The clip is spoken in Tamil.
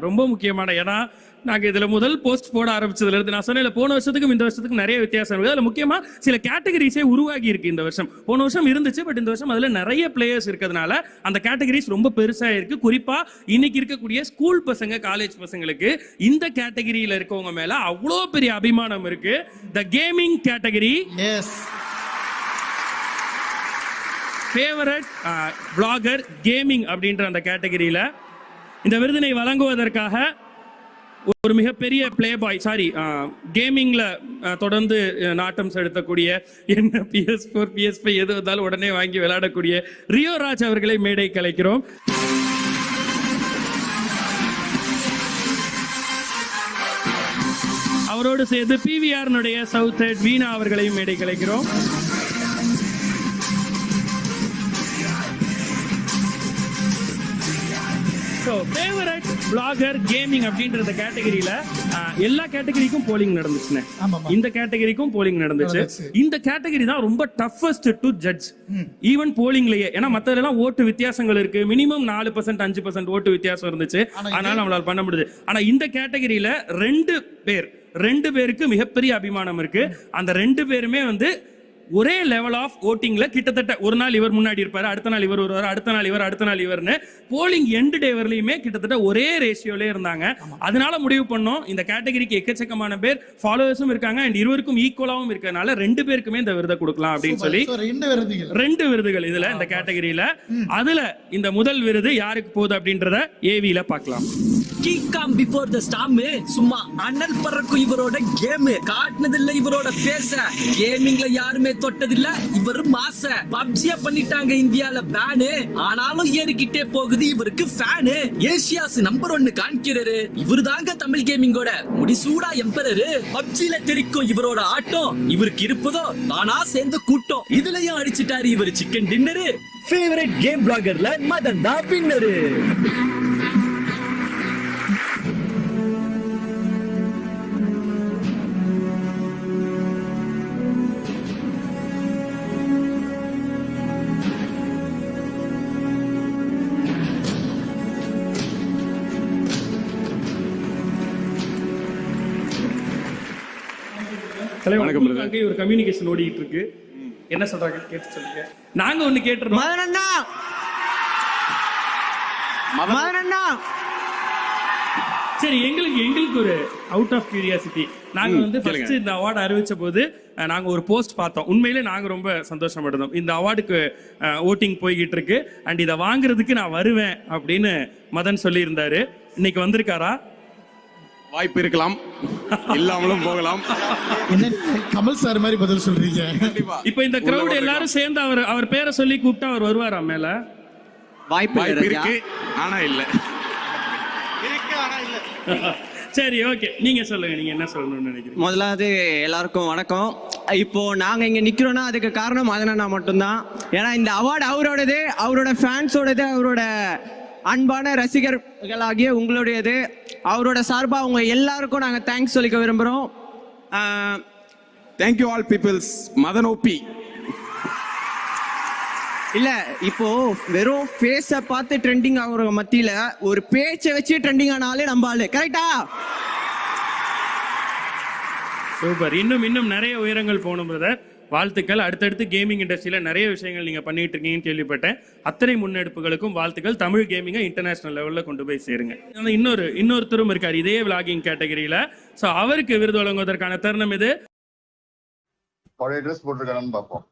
ரொம்ப முக்கியமான, ஏன்னா நாங்கள் இதில் முதல் போஸ்ட் போட ஆரம்பிச்சதுலேருந்து நான் சொன்னேன், போன வருஷத்துக்கும் இந்த வருஷத்துக்கும் நிறைய வித்தியாசம் இருக்குது. அதில் முக்கியமாக சில கேட்டகரிஸே உருவாகி இருக்கு இந்த வருஷம். போன வருஷம் இருந்துச்சு, பட் இந்த வருஷம் அதில் நிறைய பிளேயர்ஸ் இருக்கிறதுனால அந்த கேட்டகரிஸ் ரொம்ப பெருசாக இருக்கு. குறிப்பாக இன்னைக்கு இருக்கக்கூடிய ஸ்கூல் பசங்க, காலேஜ் பசங்களுக்கு இந்த கேட்டகரியில் இருக்கவங்க மேலே அவ்வளோ பெரிய அபிமானம் இருக்கு. த gaming category, favourite blogger gaming அப்படின்ற அந்த கேட்டகரியில் இந்த விருதினை வழங்குவதற்காக ஒரு மிகப்பெரிய பிளே பாய், கேமிங்ல தொடர்ந்து நாட்டம் செலுத்தக்கூடிய, என்ன PS4 PS5 எது வந்தாலும் உடனே வாங்கி விளையாடக்கூடிய ரியோ ராஜ் அவர்களை மேடை கலைக்கிறோம். அவரோடு சேர்ந்து PVR சவுத் ஹெட் வீணா அவர்களையும் மேடை கலைக்கிறோம். ஃபேவரட் பிளாகர் கேமிங் அப்படின்ற கேட்டகரியில எல்லா கேட்டகரிக்கும் போலிங் நடந்துச்சுன்னு, இந்த கேட்டகரிக்கும் போலிங் நடந்துச்சு. இந்த கேட்டகரி தான் ரொம்ப டஃபஸ்ட் டு ஜட்ஜ் ஈவன் போலிங்லயே. ஏன்னா மத்ததெல்லாம் ஓட்டு வித்தியாசங்கள் இருக்கு, மினிமம் 4% 5% ஓட்டு வித்தியாசம் இருந்துச்சு, அதனால நம்மளால பண்ண முடியுது. ஆனா இந்த கேட்டகரியில ரெண்டு பேருக்கு மிகப்பெரிய அபிமானம் இருக்கு. அந்த 2 பேருமே ஒரே லெவல் ஆஃப் ஓட்டிங்ல கிட்டத்தட்ட ஒரு நாள் இவர் முன்னாடி இருப்பாரு, அடுத்த நாள் இவர் வருவார், அடுத்த நாள் இவர்னு போலிங் எண்ட் டே வரலையுமே கிட்டத்தட்ட ஒரே ரேஷியோல இருந்தாங்க. அதனால முடிவு பண்ணோம், இந்த கேட்டகரிக்கு எக்கச்சக்கமான பேர் ஃபாலோவர்ஸும் இருக்காங்க அண்ட் இருவருக்கும் ஈக்குவலாவும் இருக்கனால 2 பேருக்குமே இந்த விருதை கொடுக்கலாம் அப்படின்னு சொல்லி 2 விருதுகள் இதுல இந்த கேட்டகரியில. அதுல இந்த முதல் விருது யாருக்கு போகுது அப்படின்றத ஏவில பார்க்கலாம். கிக்காம் பிஃபோர் தி ஸ்டார்ம், சும்மா அனல் பறக்கும் இவரோட கேம், காட்டுனதில்ல இவரோட பேச, கேமிங்ல யாருமே தொட்டதில்ல இவர் மாச. பப்ஜியா பண்ணிட்டாங்க இந்தியால பேனு, ஆனாலும் ஏறிக்கிட்டே போகுது இவருக்கு ஃபேனு. ஏசியாஸ் நம்பர் 1 காண்கிறாரு இவரு தாங்க தமிழ் கேமிங்கோட முடிசூடா எம்பரரு. பப்ஜில தெரிக்கும் இவரோட ஆட்டம், இவருக்கு இருப்பதோ தானா சேர்ந்த கூட்டம். இதுலயும் அடிச்சிட்டாரு இவர் சிக்கன் டின்னரு. ஃபேவரட் கேம் பிளாகர்ல மதன் தான் வின்னரு. ஒரு கம்யூனிகேஷன் ஓடிட்டு இருக்கு, என்ன சொல்றாங்க கேட்டு சொல்லுங்க. நாங்க ஒண்ணு கேட்டுறோம். சரி, எங்களுக்கு ஒரு அவுட் ஆஃப் கியூரியாசிட்டி, நாங்க ஃபர்ஸ்ட் இந்த அவார்டு அறிவிச்ச போது நாங்க ஒரு போஸ்ட் பார்த்தோம். உண்மையிலே நாங்க ரொம்ப சந்தோஷப்பட்டோம். இந்த அவார்டுக்கு ஓட்டிங் போய்கிட்டு இருக்கு அண்ட் இதை வாங்குறதுக்கு நான் வருவேன் அப்படின்னு மதன் சொல்லி இருந்தாரு. இன்னைக்கு வந்திருக்காரா? வாய்ப்பு இருக்கலாம், இல்லாமலும் போகலாம். கமல் சார் மாதிரி பதில் சொல்றீங்க. இப்ப இந்த கிரவுட் எல்லாரும் சேர்ந்து அவர் பேரை சொல்லி கூப்பிட்டா அவர் வருவாரா மேல? வாய்ப்பு இருக்கு, ஆனா இல்ல. சரி, ஓகே, நீங்க சொல்லுங்க, நீங்க என்ன சொல்லணும்னு நினைக்கிறீங்க? முதலாவது எல்லாருக்கும் வணக்கம். இப்போ நாங்க இங்க நிக்கிறோம்னா அதுக்கு காரணம் மதனண்ணா மட்டும்தான். ஏன்னா இந்த அவார்டு அவரோடது, அவரோட ஃபேன்ஸோடது, அவரோட அன்பான ரசிகர்களாகிய உங்களுடையது. அவரோட சார்பா அவங்க எல்லாருக்கும் நாங்க தேங்க்ஸ் சொல்லிக்க விரும்புறோம். Thank you all peoples. Madan OP இல்ல, இப்போ வெறும் ஃபேஸ பார்த்து ட்ரெண்டிங் ஆகுற மத்தியில ஒரு பேச்சை வச்சு ட்ரெண்டிங் ஆனாலே நம்பாலு. கரெக்டா? சூப்பர். இன்னும் நிறைய உயரங்கள் போகணும் பிரதர். வாழ்த்துக்கள். அடுத்தடுத்து கேமிங் இண்டஸ்ட்ரியில நிறைய விஷயங்கள் நீங்க பண்ணிட்டு இருக்கீங்கன்னு கேள்விப்பட்டேன். அத்தனை முன்னெடுப்புகளுக்கும் வாழ்த்துக்கள். தமிழ் கேமிங்கை இன்டர்நேஷனல் லெவல்ல கொண்டு போய் சேருங்க. இன்னொருத்தரும் இருக்காரு இதே விளாகிங் கேட்டகரியில. சோ அவருக்கு விருது வழங்குவதற்கான தருணம் இது. பழைய ட்ரெஸ் போட்டிருக்கானு பார்ப்போம்.